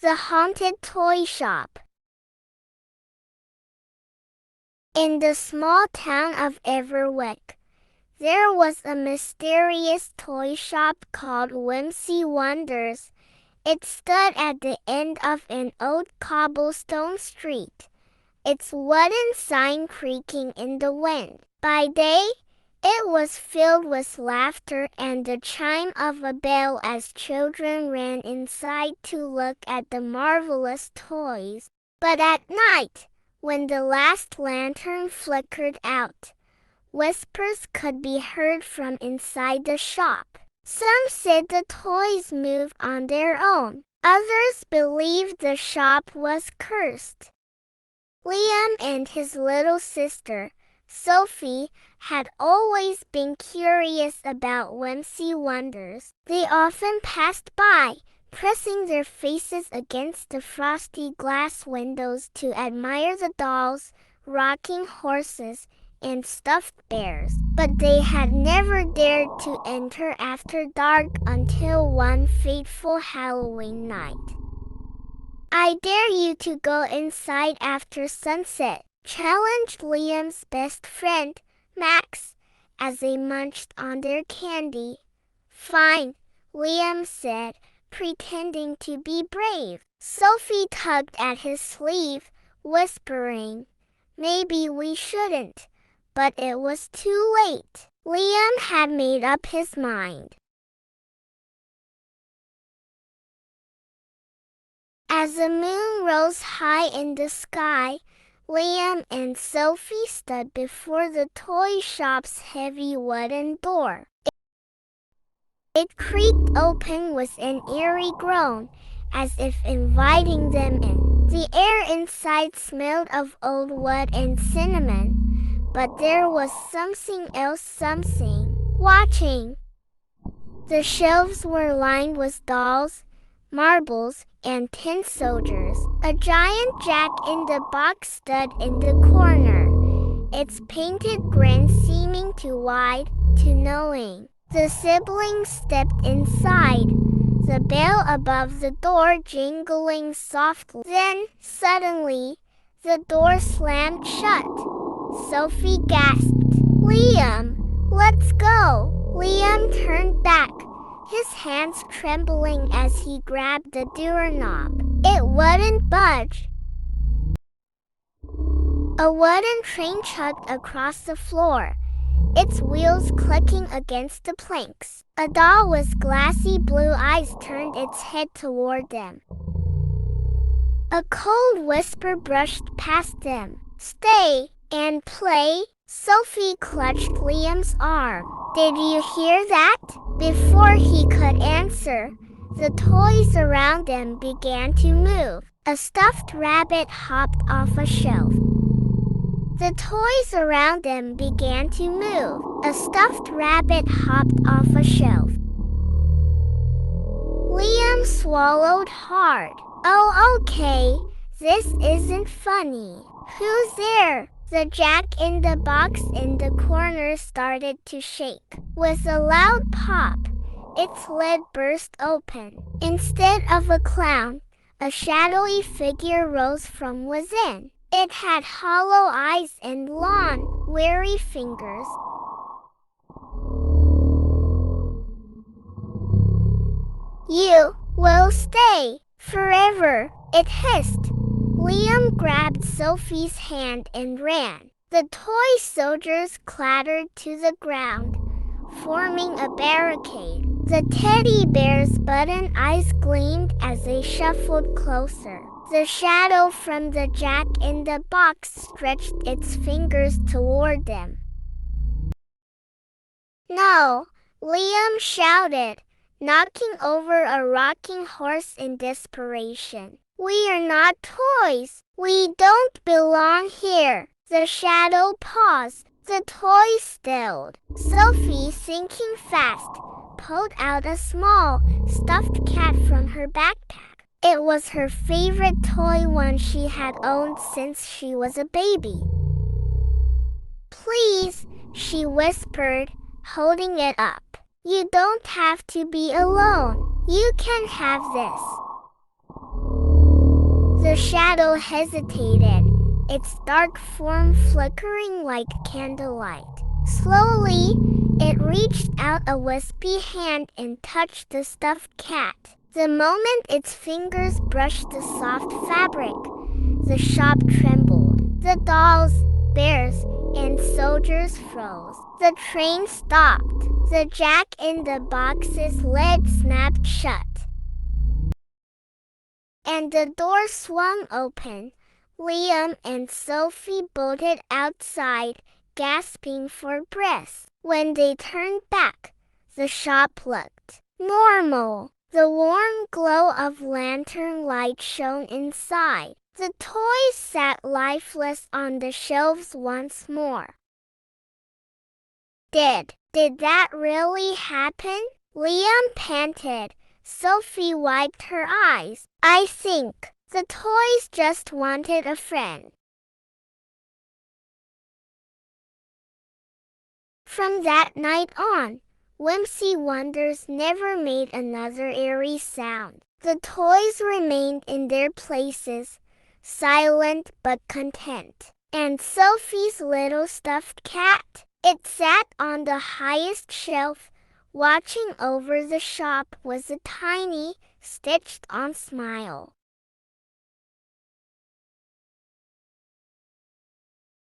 The Haunted Toyshop. In the small town of Everwick, there was a mysterious toy shop called Whimsy Wonders. It stood at the end of an old cobblestone street, its wooden sign creaking in the wind. By day, it was filled with laughter and the chime of a bell as children ran inside to look at the marvelous toys. But at night, when the last lantern flickered out, whispers could be heard from inside the shop. Some said the toys moved on their own. Others believed the shop was cursed. Liam and his little sister, Sophie, had always been curious about Whimsy Wonders. They often passed by, pressing their faces against the frosty glass windows to admire the dolls, rocking horses, and stuffed bears. But they had never dared to enter after dark until one fateful Halloween night. "I dare you to go inside after sunset," challenged Liam's best friend, Max, as they munched on their candy. "Fine," Liam said, pretending to be brave. Sophie tugged at his sleeve, whispering, "Maybe we shouldn't." But it was too late. Liam had made up his mind. As the moon rose high in the sky, Liam and Sophie stood before the toy shop's heavy wooden door. It creaked open with an eerie groan, as if inviting them in. The air inside smelled of old wood and cinnamon, but there was something else watching. The shelves were lined with dolls, marbles, and tin soldiers. A giant jack-in-the-box stood in the corner, its painted grin seeming too wide, too knowing. The siblings stepped inside, the bell above the door jingling softly. Then, suddenly, the door slammed shut. Sophie gasped, "Liam, let's go!" Liam turned back, his hands trembling as he grabbed the doorknob. It wouldn't budge. A wooden train chugged across the floor, its wheels clicking against the planks. A doll with glassy blue eyes turned its head toward them. A cold whisper brushed past them. "Stay and play." Sophie clutched Liam's arm. "Did you hear that?" Before he could answer, the toys around them began to move. A stuffed rabbit hopped off a shelf. The toys around them began to move. A stuffed rabbit hopped off a shelf. Liam swallowed hard. "Oh, okay, this isn't funny." "Who's there?" The jack-in-the-box in the corner started to shake. With a loud pop, its lid burst open. Instead of a clown, a shadowy figure rose from within. It had hollow eyes and long, weary fingers. "You will stay forever," it hissed. Liam grabbed Sophie's hand and ran. The toy soldiers clattered to the ground, forming a barricade. The teddy bear's button eyes gleamed as they shuffled closer. The shadow from the jack-in-the-box stretched its fingers toward them. "No!" Liam shouted, knocking over a rocking horse in desperation. "We are not toys. We don't belong here." The shadow paused. The toys stilled. Sophie, thinking fast, pulled out a small, stuffed cat from her backpack. It was her favorite toy, one she had owned since she was a baby. "Please," she whispered, holding it up. "You don't have to be alone. You can have this." shadow hesitated, its dark form flickering like candlelight. Slowly, it reached out a wispy hand and touched the stuffed cat. The moment its fingers brushed the soft fabric, the shop trembled. The dolls, bears, and soldiers froze. The train stopped. The jack-in-the-box's lid snapped shut. And the door swung open. Liam and Sophie bolted outside, gasping for breath. When they turned back, the shop looked normal. The warm glow of lantern light shone inside. The toys sat lifeless on the shelves once more. Did that really happen? Liam panted. Sophie wiped her eyes. I think the toys just wanted a friend. From that night on, Whimsy Wonders never made another eerie sound. The toys remained in their places, silent but content. And Sophie's little stuffed cat? It sat on the highest shelf, watching over the shop with a tiny, stitched-on smile.